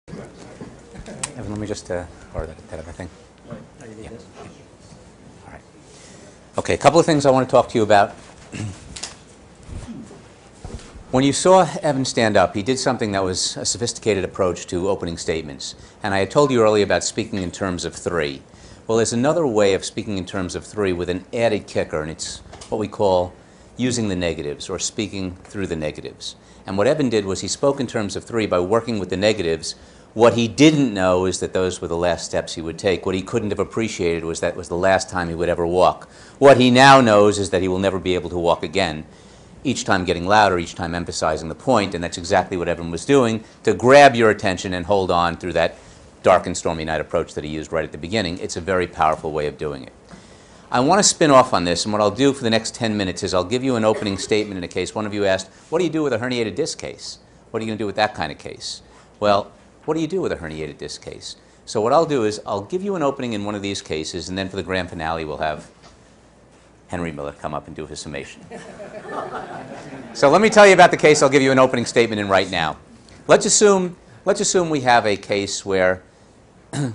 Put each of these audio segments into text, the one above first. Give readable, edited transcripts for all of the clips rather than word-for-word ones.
Evan, let me just borrow that other thing. Yeah. All right. Okay, a couple of things I want to talk to you about. When you saw Evan stand up, he did something that was a sophisticated approach to opening statements. And I had told you earlier about speaking in terms of three. Well, there's another way of speaking in terms of three with an added kicker, and it's what we call using the negatives, or speaking through the negatives. And what Evan did was he spoke in terms of three by working with the negatives. What he didn't know is that those were the last steps he would take. What he couldn't have appreciated was that was the last time he would ever walk. What he now knows is that he will never be able to walk again, each time getting louder, each time emphasizing the point, and that's exactly what Evan was doing, to grab your attention and hold on through that dark and stormy night approach that he used right at the beginning. It's a very powerful way of doing it. I want to spin off on this, and what I'll do for the next 10 minutes is I'll give you an opening statement in a case. One of you asked, what do you do with a herniated disc case? What are you going to do with that kind of case? Well, what do you do with a herniated disc case? So what I'll do is I'll give you an opening in one of these cases, and then for the grand finale we'll have Henry Miller come up and do his summation. So let me tell you about the case I'll give you an opening statement in right now. Let's assume we have a case where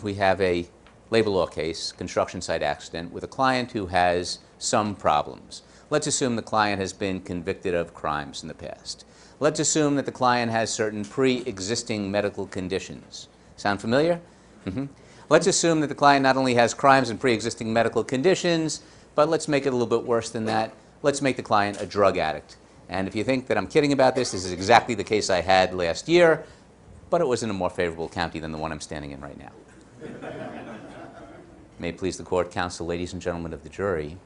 we have a labor law case, construction site accident, with a client who has some problems. Let's assume the client has been convicted of crimes in the past. Let's assume that the client has certain pre-existing medical conditions. Sound familiar? Let's assume that the client not only has crimes and pre-existing medical conditions, but let's make it a little bit worse than that. Let's make the client a drug addict. And if you think that I'm kidding about this, this is exactly the case I had last year, but it was in a more favorable county than the one I'm standing in right now. May it please the court, counsel, ladies and gentlemen of the jury,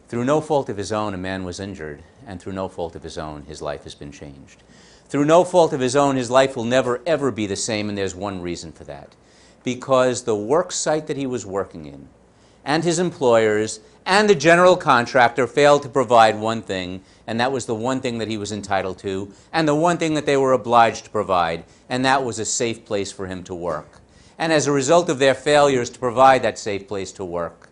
through no fault of his own, a man was injured, and through no fault of his own, his life has been changed. Through no fault of his own, his life will never, ever be the same, and there's one reason for that. Because the work site that he was working in, and his employers, and the general contractor failed to provide one thing, and that was the one thing that he was entitled to, and the one thing that they were obliged to provide, and that was a safe place for him to work. And as a result of their failures to provide that safe place to work,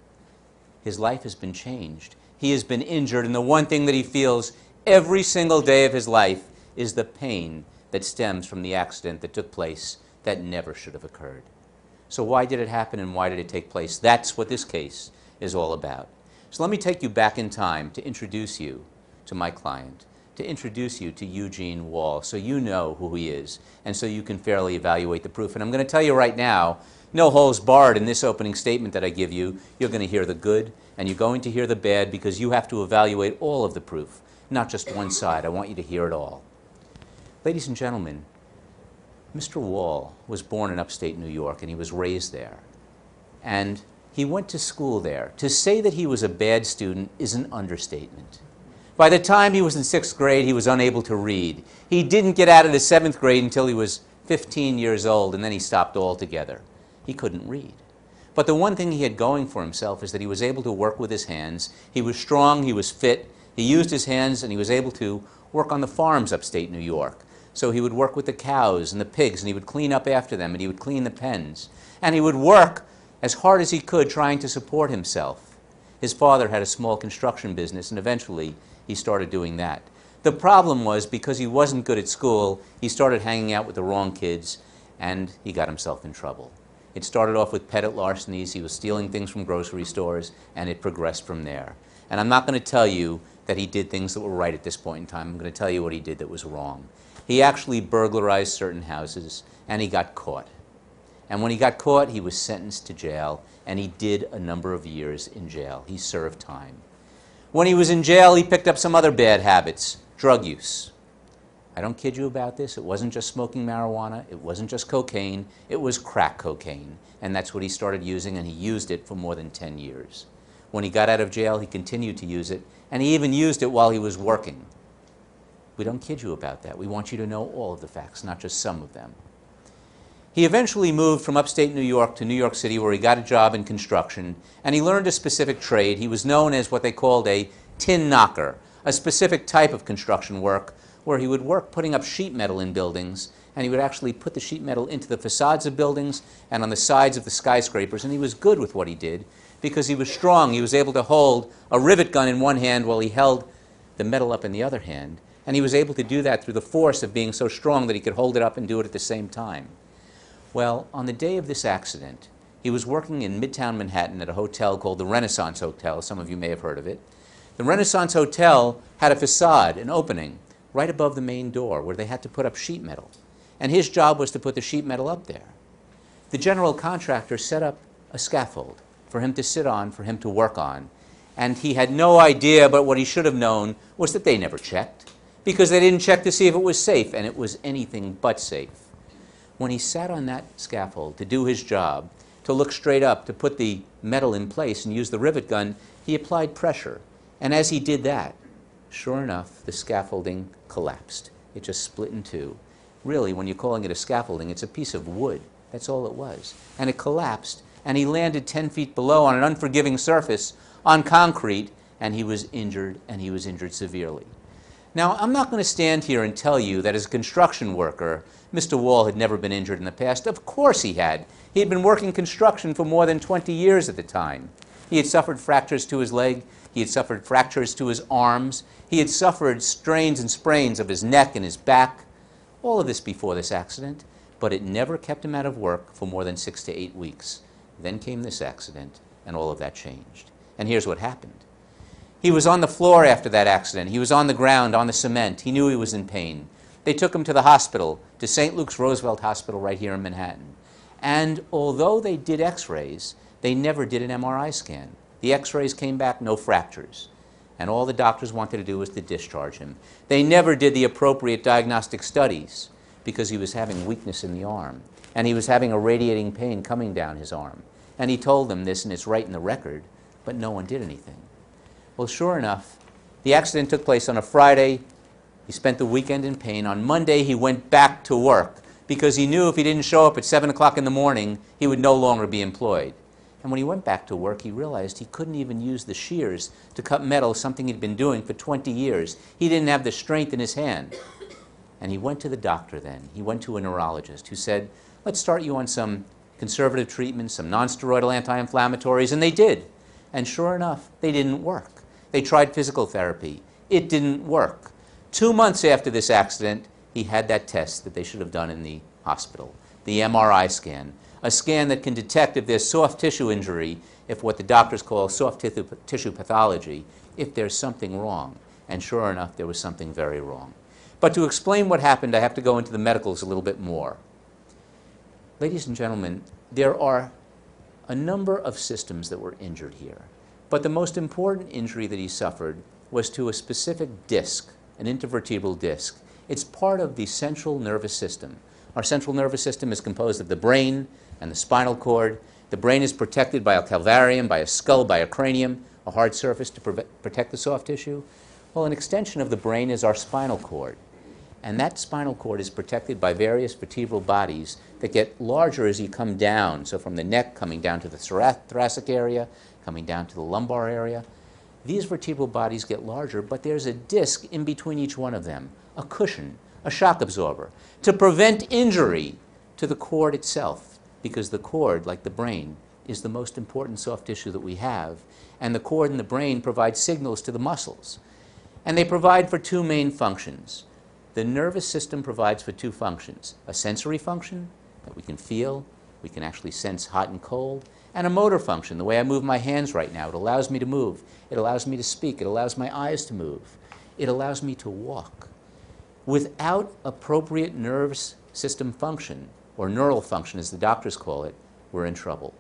his life has been changed. He has been injured, and the one thing that he feels every single day of his life is the pain that stems from the accident that took place that never should have occurred. So why did it happen, and why did it take place? That's what this case is all about. So let me take you back in time to introduce you to my client, to introduce you to Eugene Wall, so you know who he is, and so you can fairly evaluate the proof. And I'm going to tell you right now, no holes barred in this opening statement that I give you. You're going to hear the good, and you're going to hear the bad, because you have to evaluate all of the proof, not just one side. I want you to hear it all. Ladies and gentlemen, Mr. Wall was born in upstate New York, and he was raised there. And he went to school there. To say that he was a bad student is an understatement. By the time he was in 6th grade, he was unable to read. He didn't get out of the 7th grade until he was 15 years old, and then he stopped altogether. He couldn't read. But the one thing he had going for himself is that he was able to work with his hands. He was strong, he was fit, he used his hands, and he was able to work on the farms upstate New York. So he would work with the cows and the pigs, and he would clean up after them, and he would clean the pens. And he would work as hard as he could trying to support himself. His father had a small construction business, and eventually he started doing that. The problem was, because he wasn't good at school, he started hanging out with the wrong kids, and he got himself in trouble. It started off with petty larcenies. He was stealing things from grocery stores, and it progressed from there. And I'm not going to tell you that he did things that were right at this point in time. I'm going to tell you what he did that was wrong. He actually burglarized certain houses, and he got caught. And when he got caught, he was sentenced to jail, and he did a number of years in jail. He served time. When he was in jail, he picked up some other bad habits, drug use. I don't kid you about this. It wasn't just smoking marijuana. It wasn't just cocaine. It was crack cocaine. And that's what he started using, and he used it for more than 10 years. When he got out of jail, he continued to use it, and he even used it while he was working. We don't kid you about that. We want you to know all of the facts, not just some of them. He eventually moved from upstate New York to New York City, where he got a job in construction, and he learned a specific trade. He was known as what they called a tin knocker, a specific type of construction work where he would work putting up sheet metal in buildings, and he would actually put the sheet metal into the facades of buildings and on the sides of the skyscrapers, and he was good with what he did because he was strong. He was able to hold a rivet gun in one hand while he held the metal up in the other hand, and he was able to do that through the force of being so strong that he could hold it up and do it at the same time. Well, on the day of this accident, he was working in Midtown Manhattan at a hotel called the Renaissance Hotel. Some of you may have heard of it. The Renaissance Hotel had a facade, an opening, right above the main door where they had to put up sheet metal. And his job was to put the sheet metal up there. The general contractor set up a scaffold for him to sit on, for him to work on. And he had no idea, but what he should have known was that they never checked, because they didn't check to see if it was safe, and it was anything but safe. When he sat on that scaffold to do his job, to look straight up, to put the metal in place and use the rivet gun, he applied pressure. And as he did that, sure enough, the scaffolding collapsed. It just split in two. Really, when you're calling it a scaffolding, it's a piece of wood. That's all it was. And it collapsed, and he landed 10 feet below on an unforgiving surface on concrete, and he was injured, and he was injured severely. Now, I'm not going to stand here and tell you that as a construction worker, Mr. Wall had never been injured in the past. Of course he had. He had been working construction for more than 20 years at the time. He had suffered fractures to his leg. He had suffered fractures to his arms. He had suffered strains and sprains of his neck and his back. All of this before this accident, but it never kept him out of work for more than 6 to 8 weeks. Then came this accident, and all of that changed. And here's what happened. He was on the floor after that accident. He was on the ground, on the cement. He knew he was in pain. They took him to the hospital, to St. Luke's Roosevelt Hospital right here in Manhattan. And although they did x-rays, they never did an MRI scan. The x-rays came back, no fractures. And all the doctors wanted to do was to discharge him. They never did the appropriate diagnostic studies because he was having weakness in the arm. And he was having a radiating pain coming down his arm. And he told them this, and it's right in the record, but no one did anything. Well, sure enough, the accident took place on a Friday. He spent the weekend in pain. On Monday, he went back to work because he knew if he didn't show up at 7 o'clock in the morning, he would no longer be employed. And when he went back to work, he realized he couldn't even use the shears to cut metal, something he'd been doing for 20 years. He didn't have the strength in his hand. And he went to the doctor then. He went to a neurologist who said, let's start you on some conservative treatments, some non-steroidal anti-inflammatories, and they did. And sure enough, they didn't work. They tried physical therapy. It didn't work. 2 months after this accident, he had that test that they should have done in the hospital, the MRI scan, a scan that can detect if there's soft tissue injury, if what the doctors call soft tissue pathology, if there's something wrong. And sure enough, there was something very wrong. But to explain what happened, I have to go into the medicals a little bit more. Ladies and gentlemen, there are a number of systems that were injured here. But the most important injury that he suffered was to a specific disc, an intervertebral disc. It's part of the central nervous system. Our central nervous system is composed of the brain and the spinal cord. The brain is protected by a calvarium, by a skull, by a cranium, a hard surface to protect the soft tissue. Well, an extension of the brain is our spinal cord. And that spinal cord is protected by various vertebral bodies that get larger as you come down. So from the neck, coming down to the thoracic area, coming down to the lumbar area. These vertebral bodies get larger, but there's a disc in between each one of them, a cushion, a shock absorber, to prevent injury to the cord itself, because the cord, like the brain, is the most important soft tissue that we have, and the cord and the brain provide signals to the muscles. And they provide for two main functions. The nervous system provides for two functions, a sensory function that we can feel, we can actually sense hot and cold, and a motor function, the way I move my hands right now. It allows me to move. It allows me to speak. It allows my eyes to move. It allows me to walk. Without appropriate nervous system function, or neural function as the doctors call it, we're in trouble.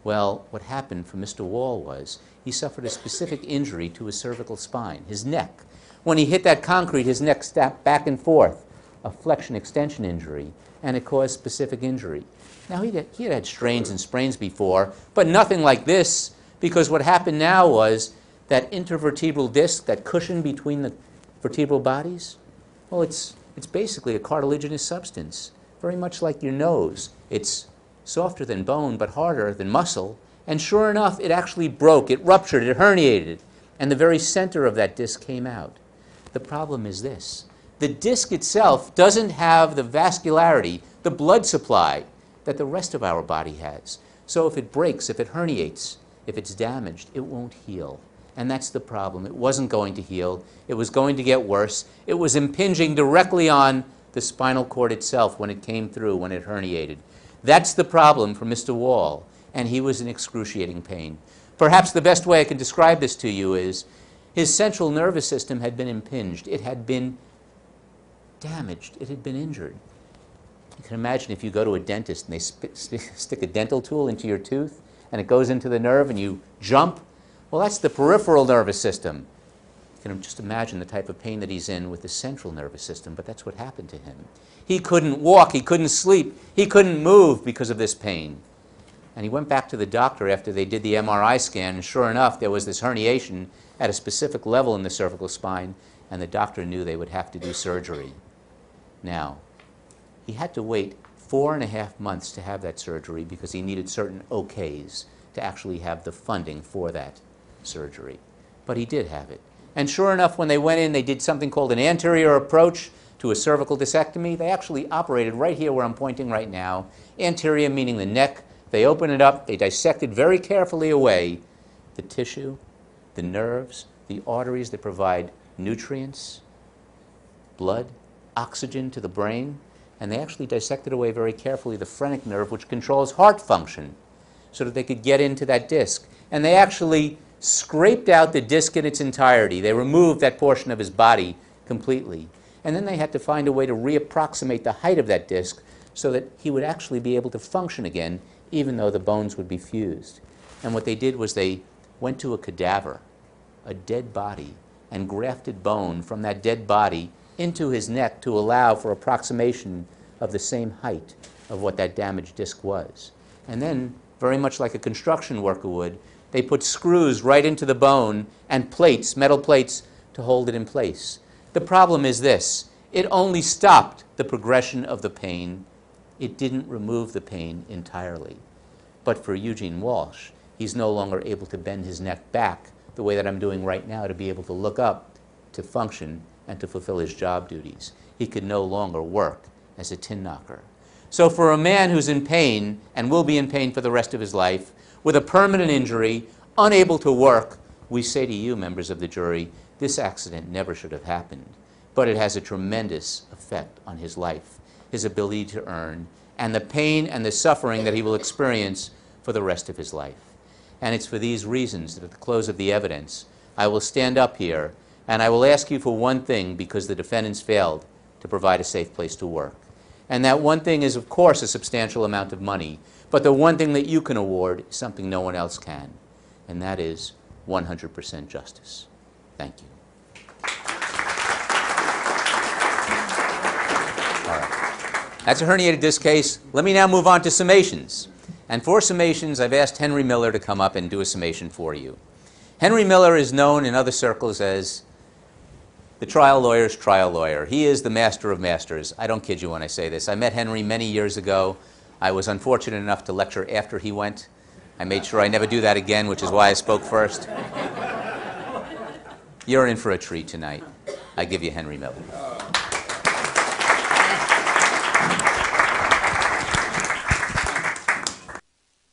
Well, what happened for Mr. Wall was he suffered a specific injury to his cervical spine, his neck. When he hit that concrete, his neck snapped back and forth, a flexion-extension injury, and it caused specific injury. Now, he had had strains and sprains before, but nothing like this, because what happened now was that intervertebral disc, that cushion between the vertebral bodies, well, it's basically a cartilaginous substance, very much like your nose. It's softer than bone, but harder than muscle, and sure enough, it actually broke, it ruptured, it herniated, and the very center of that disc came out. The problem is this. The disc itself doesn't have the vascularity, the blood supply, that the rest of our body has. So if it breaks, if it herniates, if it's damaged, it won't heal. And that's the problem. It wasn't going to heal. It was going to get worse. It was impinging directly on the spinal cord itself when it came through, when it herniated. That's the problem for Mr. Wall, and he was in excruciating pain. Perhaps the best way I can describe this to you is his central nervous system had been impinged. It had been damaged. It had been injured. You can imagine if you go to a dentist and they stick a dental tool into your tooth and it goes into the nerve and you jump. Well, that's the peripheral nervous system. You can just imagine the type of pain that he's in with the central nervous system, but that's what happened to him. He couldn't walk, he couldn't sleep, he couldn't move because of this pain. And he went back to the doctor after they did the MRI scan, and sure enough, there was this herniation at a specific level in the cervical spine, and the doctor knew they would have to do surgery. Now, he had to wait 4.5 months to have that surgery because he needed certain OKs to actually have the funding for that surgery. But he did have it. And sure enough, when they went in, they did something called an anterior approach to a cervical discectomy. They actually operated right here where I'm pointing right now. Anterior meaning the neck. They opened it up. They dissected very carefully away the tissue, the nerves, the arteries that provide nutrients, blood, oxygen to the brain. And they actually dissected away very carefully the phrenic nerve, which controls heart function, so that they could get into that disc. And they actually scraped out the disc in its entirety. They removed that portion of his body completely. And then they had to find a way to reapproximate the height of that disc so that he would actually be able to function again, even though the bones would be fused. And what they did was they went to a cadaver, a dead body, and grafted bone from that dead body into his neck to allow for approximation of the same height of what that damaged disc was. And then, very much like a construction worker would, they put screws right into the bone and plates, metal plates, to hold it in place. The problem is this: it only stopped the progression of the pain. It didn't remove the pain entirely. But for Eugene Walsh, he's no longer able to bend his neck back the way that I'm doing right now to be able to look up, to function, and to fulfill his job duties. He could no longer work as a tin knocker. So for a man who's in pain, and will be in pain for the rest of his life, with a permanent injury, unable to work, we say to you, members of the jury, this accident never should have happened. But it has a tremendous effect on his life, his ability to earn, and the pain and the suffering that he will experience for the rest of his life. And it's for these reasons that at the close of the evidence, I will stand up here and I will ask you for one thing, because the defendants failed to provide a safe place to work. And that one thing is, of course, a substantial amount of money. But the one thing that you can award is something no one else can, and that is 100% justice. Thank you. All right. That's a herniated disc case. Let me now move on to summations. And for summations, I've asked Henry Miller to come up and do a summation for you. Henry Miller is known in other circles as the trial lawyer's trial lawyer. He is the master of masters. I don't kid you when I say this. I met Henry many years ago. I was unfortunate enough to lecture after he went. I made sure I never do that again, which is why I spoke first. You're in for a treat tonight. I give you Henry Miller.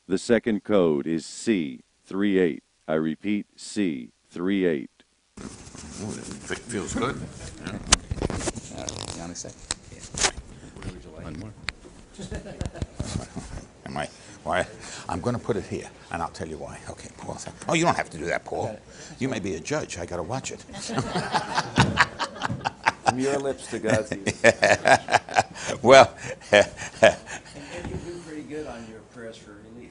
The second code is C38. I repeat, C38. Oh, it feels good. Yeah. All right, hang on a second. Where would you like? One more. Am I? Why? I'm going to put it here, and I'll tell you why. Okay, Paul. Oh, you don't have to do that, Paul. You may be a judge. I got to watch it. From your lips to God's ears. Well. And you do pretty good on your prayers for relief.